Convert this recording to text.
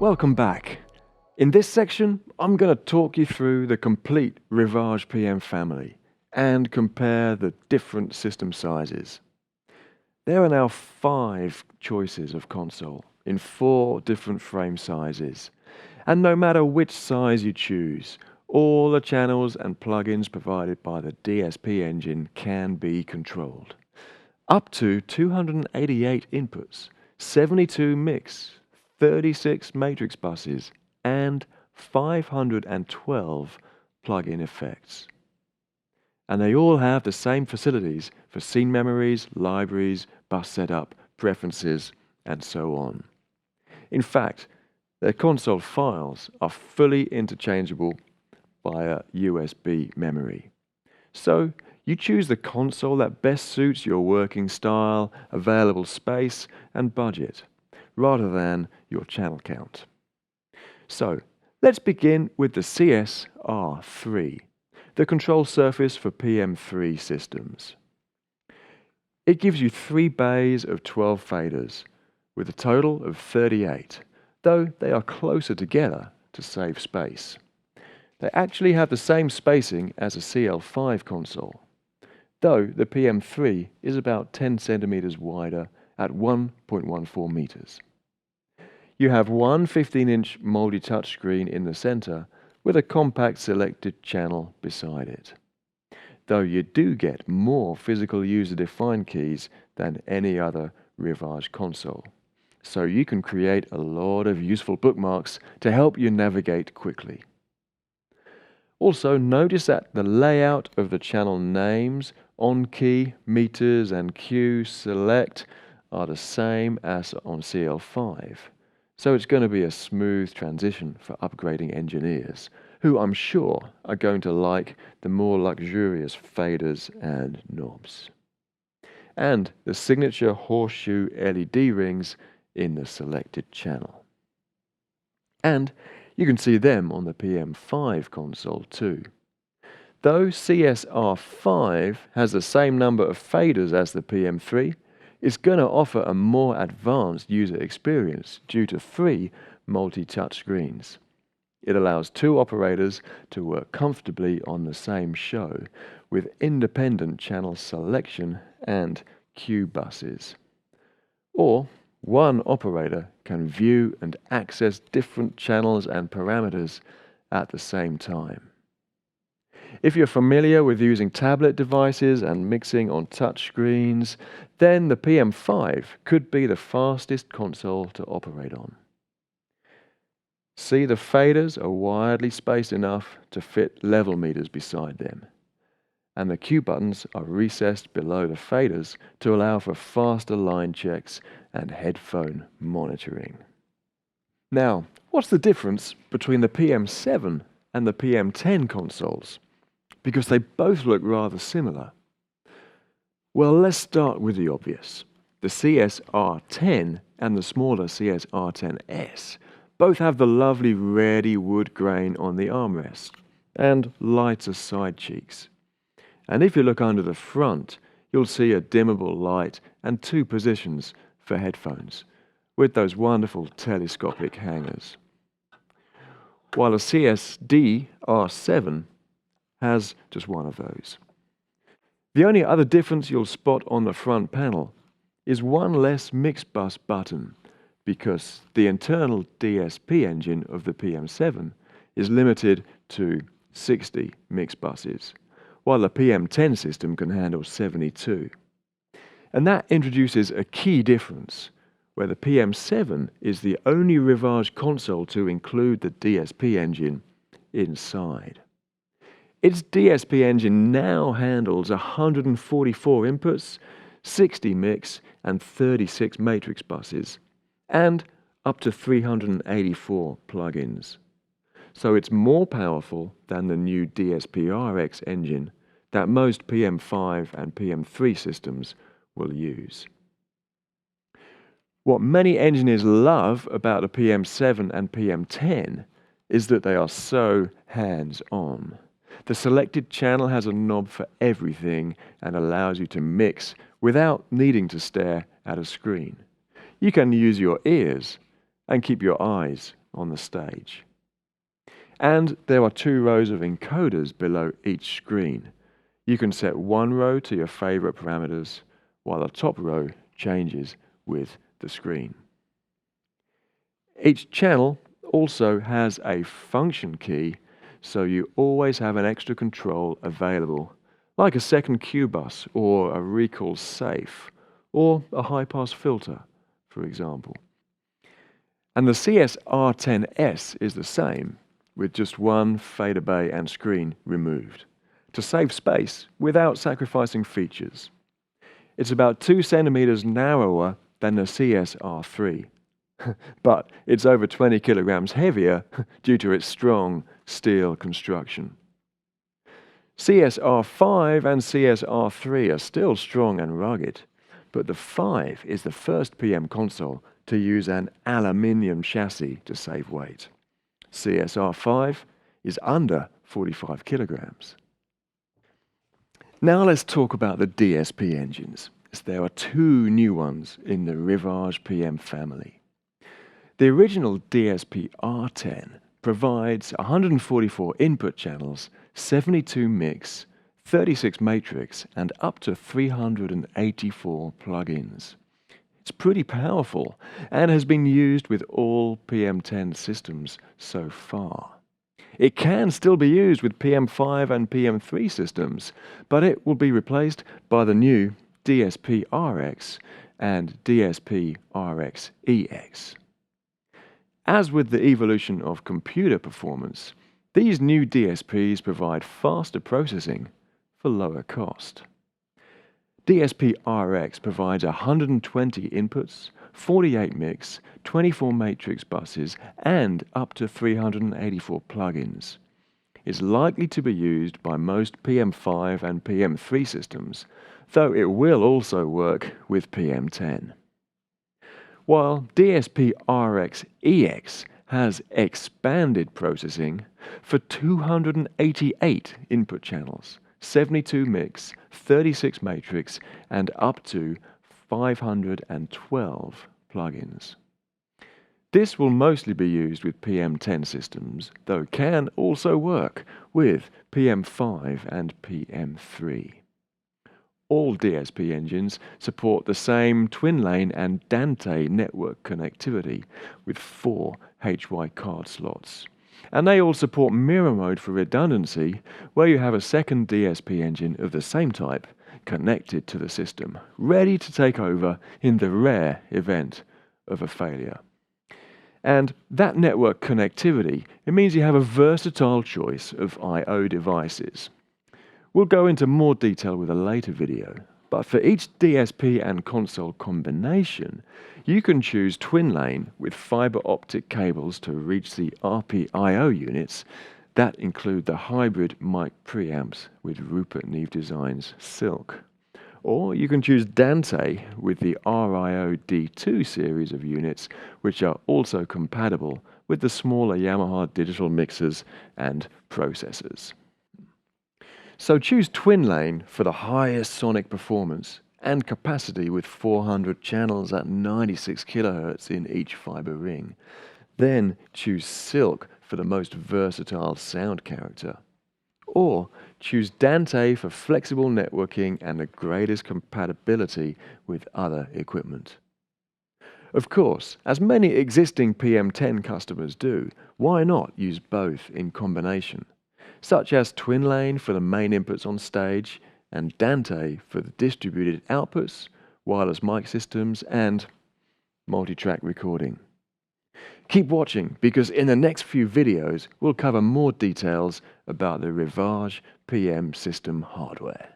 Welcome back. In this section, I'm going to talk you through the complete Rivage PM family and compare the different system sizes. There are now 5 choices of console in 4 different frame sizes, and no matter which size you choose, all the channels and plugins provided by the DSP engine can be controlled. Up to 288 inputs, 72 mix, 36 matrix buses, and 512 plug-in effects. And they all have the same facilities for scene memories, libraries, bus setup, preferences, and so on. In fact, their console files are fully interchangeable via USB memory. So you choose the console that best suits your working style, available space, and budget, rather than your channel count. So let's begin with the CSR3, the control surface for PM3 systems. It gives you 3 bays of 12 faders, with a total of 38, though they are closer together to save space. They actually have the same spacing as a CL5 console, though the PM3 is about 10 centimeters wider at 1.14 meters. You have one 15-inch multi-touchscreen in the center with a compact selected channel beside it, though you do get more physical user-defined keys than any other Rivage console, so you can create a lot of useful bookmarks to help you navigate quickly. Also, notice that the layout of the channel names, on-key, meters, and Q select are the same as on CL5. So it's going to be a smooth transition for upgrading engineers, who I'm sure are going to like the more luxurious faders and knobs. And the signature horseshoe LED rings in the selected channel. And you can see them on the PM5 console too. Though CSR5 has the same number of faders as the PM3, it's going to offer a more advanced user experience due to 3 multi-touch screens. It allows 2 operators to work comfortably on the same show with independent channel selection and Q buses. Or one operator can view and access different channels and parameters at the same time. If you're familiar with using tablet devices and mixing on touch screens, then the PM5 could be the fastest console to operate on. See, the faders are widely spaced enough to fit level meters beside them, and the Q buttons are recessed below the faders to allow for faster line checks and headphone monitoring. Now, what's the difference between the PM7 and the PM10 consoles? Because they both look rather similar. Well, let's start with the obvious. The CSR10 and the smaller CSR10S both have the lovely reddy wood grain on the armrest and lighter side cheeks. And if you look under the front, you'll see a dimmable light and 2 positions for headphones, with those wonderful telescopic hangers. While the CSR7 has just one of those. The only other difference you'll spot on the front panel is one less mix bus button, because the internal DSP engine of the PM7 is limited to 60 mix buses, while the PM10 system can handle 72. And that introduces a key difference, where the PM7 is the only Rivage console to include the DSP engine inside. Its DSP engine now handles 144 inputs, 60 mix, and 36 matrix buses, and up to 384 plugins. So it's more powerful than the new DSP-RX engine that most PM5 and PM3 systems will use. What many engineers love about the PM7 and PM10 is that they are so hands-on. The selected channel has a knob for everything and allows you to mix without needing to stare at a screen. You can use your ears and keep your eyes on the stage. And there are 2 rows of encoders below each screen. You can set one row to your favorite parameters, while the top row changes with the screen. Each channel also has a function key, so you always have an extra control available, like a second Q bus or a recall safe, or a high-pass filter, for example. And the CSR10S is the same, with just one fader bay and screen removed, to save space without sacrificing features. It's about 2 centimeters narrower than the CSR3, but it's over 20 kilograms heavier due to its strong steel construction. CSR5 and CSR3 are still strong and rugged, but the 5 is the first PM console to use an aluminium chassis to save weight. CSR5 is under 45 kilograms. Now let's talk about the DSP engines, as there are 2 new ones in the Rivage PM family. The original DSP R10 provides 144 input channels, 72 mix, 36 matrix, and up to 384 plugins. It's pretty powerful and has been used with all PM10 systems so far. It can still be used with PM5 and PM3 systems, but it will be replaced by the new DSP RX and DSP RX EX. As with the evolution of computer performance, these new DSPs provide faster processing for lower cost. DSP RX provides 120 inputs, 48 mix, 24 matrix buses, and up to 384 plugins. It's likely to be used by most PM5 and PM3 systems, though it will also work with PM10. While DSP RX EX has expanded processing for 288 input channels, 72 mix, 36 matrix, and up to 512 plugins. This will mostly be used with PM10 systems, though can also work with PM5 and PM3. All DSP engines support the same twin-lane and Dante network connectivity with 4 HY card slots. And they all support mirror mode for redundancy, where you have a second DSP engine of the same type connected to the system, ready to take over in the rare event of a failure. And that network connectivity, it means you have a versatile choice of I/O devices. We'll go into more detail with a later video, but for each DSP and console combination, you can choose twin lane with fiber optic cables to reach the RPIO units that include the hybrid mic preamps with Rupert Neve Designs Silk. Or you can choose Dante with the RIO D2 series of units, which are also compatible with the smaller Yamaha digital mixers and processors. So choose twin lane for the highest sonic performance and capacity with 400 channels at 96 kHz in each fiber ring. Then choose Silk for the most versatile sound character. Or choose Dante for flexible networking and the greatest compatibility with other equipment. Of course, as many existing PM10 customers do, why not use both in combination? Such as twin lane for the main inputs on stage and Dante for the distributed outputs, wireless mic systems, and multi-track recording. Keep watching, because in the next few videos we'll cover more details about the Rivage PM system hardware.